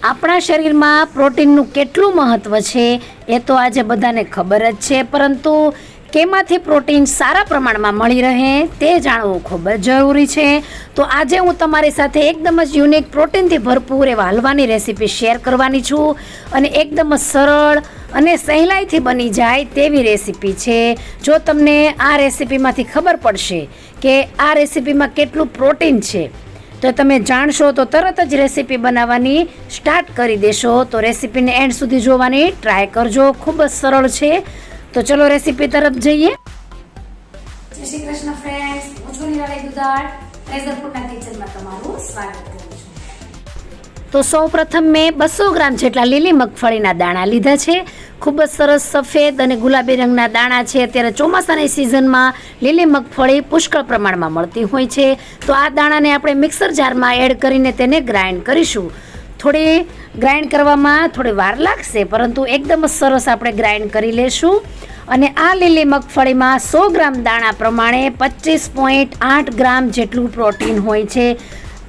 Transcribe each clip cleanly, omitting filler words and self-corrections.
આપણા શરીરમાં પ્રોટીનનું કેટલું મહત્ત્વ છે એ તો આજે બધાને ખબર જ છે, પરંતુ કેમાંથી પ્રોટીન સારા પ્રમાણમાં મળી રહે તે જાણવું ખૂબ જ જરૂરી છે. તો આજે હું તમારી સાથે એકદમ જ યુનિક પ્રોટીનથી ભરપૂર એવા હલવાની રેસીપી શેર કરવાની છું, અને એકદમ જ સરળ અને સહેલાઈથી બની જાય તેવી રેસીપી છે. જો તમને આ રેસીપીમાંથી ખબર પડશે કે આ રેસીપીમાં કેટલું પ્રોટીન છે તો તમે જાણશો તો તરત જ રેસીપી બનાવવાની સ્ટાર્ટ કરી દેશો. તો રેસીપીને એન્ડ સુધી જોવાની ટ્રાય કરજો, ખૂબ જ સરળ છે. તો ચલો રેસીપી તરફ જઈએ. જય શ્રી કૃષ્ણ ફ્રેન્ડ્સ, હું છું નિરાળી દુધાળ. ટ્રેઝરફૂડના કિચનમાં તમારું સ્વાગત કરું છું. તો સૌપ્રથમ મેં 200 ગ્રામ જેટલા લીલી મગફળીના દાણા લીધા છે. ખૂબ જ સરસ સફેદ અને ગુલાબી રંગના દાણા છે. અત્યારે ચોમાસાની સિઝનમાં લીલી મગફળી પુષ્કળ પ્રમાણમાં મળતી હોય છે. તો આ દાણાને આપણે મિક્સર જારમાં એડ કરીને તેને ગ્રાઇન્ડ કરીશું. થોડી ગ્રાઇન્ડ કરવામાં થોડી વાર લાગશે, પરંતુ એકદમ સરસ આપણે ગ્રાઇન્ડ કરી લેશું. અને આ લીલી મગફળીમાં 100 ગ્રામ દાણા પ્રમાણે 25.8 ગ્રામ જેટલું પ્રોટીન હોય છે.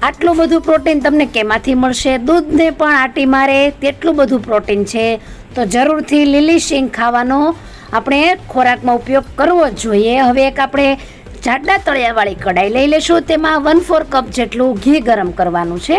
આટલું બધું પ્રોટીન તમને કેમાંથી મળશે? દૂધને પણ આટી મારે તેટલું બધું પ્રોટીન છે. તો જરૂરથી લીલી શીંગ ખાવાનો આપણે ખોરાકમાં ઉપયોગ કરવો જ જોઈએ. હવે એક આપણે જાડા તળિયાવાળી કઢાઈ લઈ લઈશું. તેમાં 1/4 કપ જેટલું ઘી ગરમ કરવાનું છે.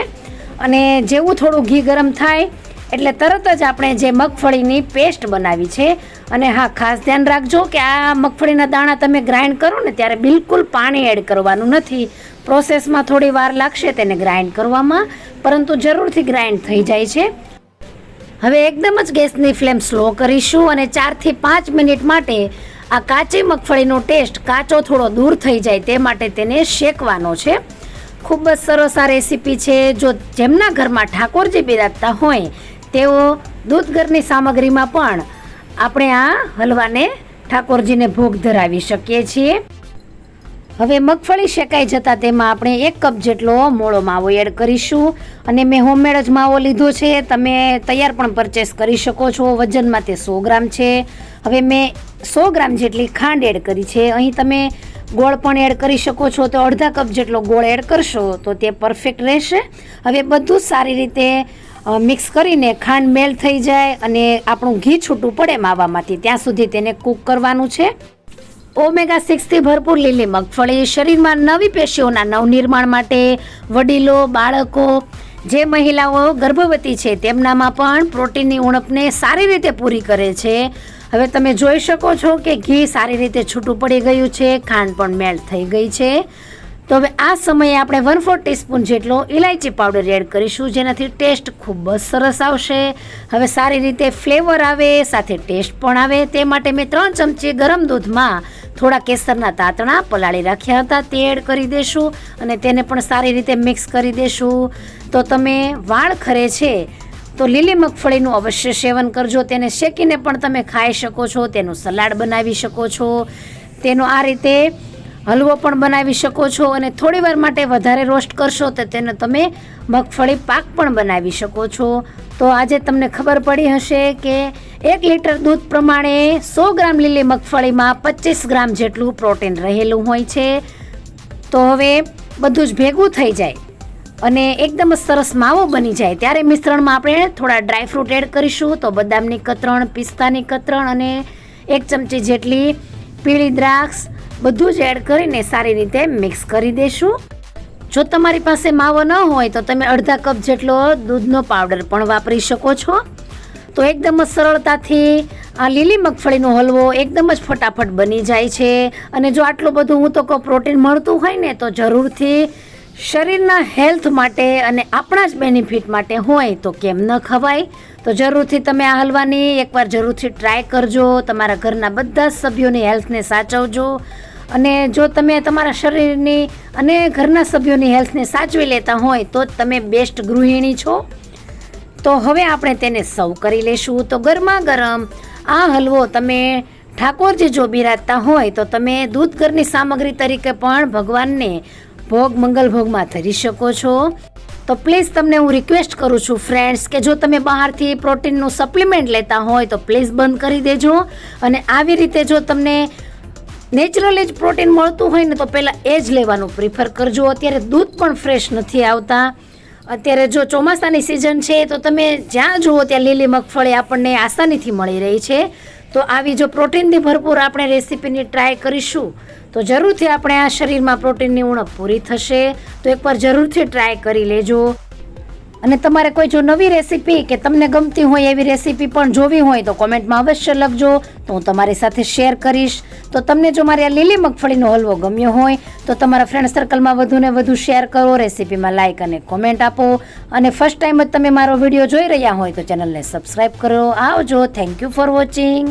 અને જેવું થોડું ઘી ગરમ થાય એટલે તરત જ આપણે જે મગફળીની પેસ્ટ બનાવી છે, અને હા, ખાસ ધ્યાન રાખજો કે આ મગફળીના દાણા તમે ગ્રાઇન્ડ કરો ને ત્યારે બિલકુલ પાણી એડ કરવાનું નથી. પ્રોસેસમાં થોડી વાર લાગશે તેને ગ્રાઇન્ડ કરવામાં, પરંતુ જરૂરથી ગ્રાઇન્ડ થઈ જાય છે. હવે એકદમ જ ગેસની ફ્લેમ સ્લો કરીશું અને 4 થી 5 મિનિટ માટે આ કાચી મગફળીનો ટેસ્ટ કાચો થોડો દૂર થઈ જાય તે માટે તેને શેકવાનો છે. ખૂબ જ સરસ આ રેસીપી છે. જો જેમના ઘરમાં ઠાકોરજી બિરાજતા હોય તેઓ દૂધઘરની સામગ્રીમાં પણ આપણે આ હલવાને ઠાકોરજીને ભોગ ધરાવી શકીએ છીએ. હવે મગફળી શેકાઈ જતાં તેમાં આપણે 1 કપ જેટલો મોળો માવો એડ કરીશું. અને મેં હોમમેડ જ માવો લીધો છે, તમે તૈયાર પણ પરચેસ કરી શકો છો. વજનમાં તે 100 ગ્રામ છે. હવે મેં 100 ગ્રામ જેટલી ખાંડ એડ કરી છે. અહીં તમે ગોળ પણ એડ કરી શકો છો, તો અડધા કપ જેટલો ગોળ એડ કરશો તો તે પરફેક્ટ રહેશે. હવે બધું સારી રીતે મિક્સ કરીને ખાંડ મેલ્ટ થઈ જાય અને આપણું ઘી છૂટું પડે માવામાંથી ત્યાં સુધી તેને કૂક કરવાનું છે. ઓમેગા 6 થી ભરપૂર લીલી મગફળી શરીરમાં નવી પેશીઓના નવનિર્માણ માટે, વડીલો, બાળકો, જે મહિલાઓ ગર્ભવતી છે તેમનામાં પણ પ્રોટીનની ઉણપને સારી રીતે પૂરી કરે છે. હવે તમે જોઈ શકો છો કે ઘી સારી રીતે છૂટું પડી ગયું છે, ખાંડ પણ મેલ્ટ થઈ ગઈ છે. તો હવે આ સમયે આપણે 1/4 ટીસ્પૂન જેટલો ઇલાયચી પાવડર એડ કરીશું, જેનાથી ટેસ્ટ ખૂબ જ સરસ આવશે. હવે સારી રીતે ફ્લેવર આવે સાથે ટેસ્ટ પણ આવે તે માટે મેં 3 ચમચી ગરમ દૂધમાં થોડા કેસરના તાતણા પલાળી રાખ્યા હતા, તે એડ કરી દેશું અને તેને પણ સારી રીતે મિક્સ કરી દેશું. તો તમે વાળ ખરે છે તો લીલી મગફળીનું અવશ્ય સેવન કરજો. તેને શેકીને પણ તમે ખાઈ શકો છો, તેનું સલાડ બનાવી શકો છો, તેનો આ રીતે હલવો પણ બનાવી શકો છો. અને થોડી વાર માટે વધારે રોસ્ટ કરશો તો તેનો તમે મગફળી પાક પણ બનાવી શકો છો. તો આજે તમને ખબર પડી હશે કે 1 લીટર દૂધ પ્રમાણે 100 ગ્રામ લીલી મગફળીમાં 25 ગ્રામ જેટલું પ્રોટીન રહેલું હોય છે. તો હવે બધું જ ભેગું થઈ જાય અને એકદમ સરસ માવો બની જાય ત્યારે મિશ્રણમાં આપણે થોડા ડ્રાયફ્રૂટ એડ કરીશું. તો બદામની કતરણ, પિસ્તાની કતરણ અને 1 ચમચી જેટલી પીળી દ્રાક્ષ બધું જ એડ કરીને સારી રીતે મિક્સ કરી દેશું. જો તમારી પાસે માવો ન હોય તો તમે અડધા કપ જેટલો દૂધનો પાવડર પણ વાપરી શકો છો. તો એકદમ જ સરળતાથી આ લીલી મગફળીનો હલવો એકદમ જ ફટાફટ બની જાય છે. અને જો આટલું બધું હું તો કહું પ્રોટીન મળતું હોય ને તો જરૂરથી શરીરના હેલ્થ માટે અને આપણા જ બેનિફિટ માટે હોય તો કેમ ન ખવાય. તો જરૂરથી તમે આ હલવાની એકવાર જરૂરથી ટ્રાય કરજો. તમારા ઘરના બધા જ સભ્યોની હેલ્થને સાચવજો. અને જો તમે તમારા શરીરની અને ઘરના સભ્યોની હેલ્થને સાચવી લેતા હોય તો જ તમે બેસ્ટ ગૃહિણી છો. તો હવે આપણે તેને સર્વ કરી લઈશું. તો ગરમા ગરમ આ હલવો તમે ઠાકોરજી જો બિરાજતા હોય તો તમે દૂધ ઘરની સામગ્રી તરીકે પણ ભગવાનને ભોગ મંગલ ભોગમાં ધરી શકો છો. તો પ્લીઝ તમને હું રિક્વેસ્ટ કરું છું ફ્રેન્ડ્સ કે જો તમે બહારથી પ્રોટીનનું સપ્લિમેન્ટ લેતા હોય તો પ્લીઝ બંધ કરી દેજો. અને આવી રીતે જો તમને નેચરલી જ પ્રોટીન મળતું હોય ને તો પહેલાં એ જ લેવાનું પ્રિફર કરજો. અત્યારે દૂધ પણ ફ્રેશ નથી આવતા અત્યારે જો ચોમાસાની સિઝન છે તો તમે જ્યાં જુઓ ત્યાં લીલી મગફળી આપણને આસાનીથી મળી રહી છે. તો આવી જો પ્રોટીનથી ભરપૂર આપણે રેસીપીની ટ્રાય કરીશું તો જરૂરથી આપણે આ શરીરમાં પ્રોટીનની ઉણપ પૂરી થશે. તો એકવાર જરૂરથી ટ્રાય કરી લેજો. અને તમારે કોઈ જો નવી રેસીપી કે તમને ગમતી હોય એવી રેસીપી પણ જોવી હોય તો કોમેન્ટમાં અવશ્ય લખજો, તો હું તમારી સાથે શેર કરીશ. તો તમને જો મારી આ લીલી મગફળીનો હલવો ગમ્યો હોય તો તમારા ફ્રેન્ડ સર્કલમાં વધુને વધુ શેર કરો, રેસીપીમાં લાઇક અને કોમેન્ટ આપો. અને ફર્સ્ટ ટાઈમ જ તમે મારો વિડીયો જોઈ રહ્યા હોય તો ચેનલને સબસ્ક્રાઈબ કરો. આવજો. Thank you for watching.